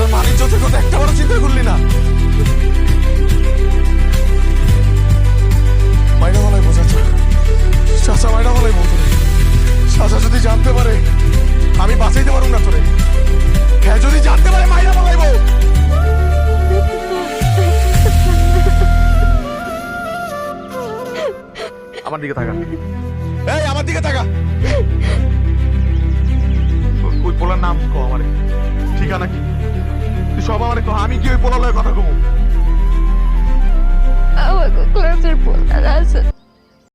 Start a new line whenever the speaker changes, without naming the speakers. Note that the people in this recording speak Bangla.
চাচার মানিক চোখের কথা একটা বড় চিন্তা করলি না? মাইনা বলাই বোঝা চাচা, মাইনা বলাই বলতো চাচা যদি জানতে পারে আমি বাঁচাইতে পারুম না তোরে। হ্যাঁ যদি জানতে পারে মাইনা বলাইব। আমার দিকে তাকা, এই আমার দিকে তাকা। ওই পোলার নাম কো আমারে, ঠিকানা কি তুই সব আমারে কো, আমি কি ওই পোলার লয়ে কথা কমু?
আমাকে ক্লাসের পোলার আছে।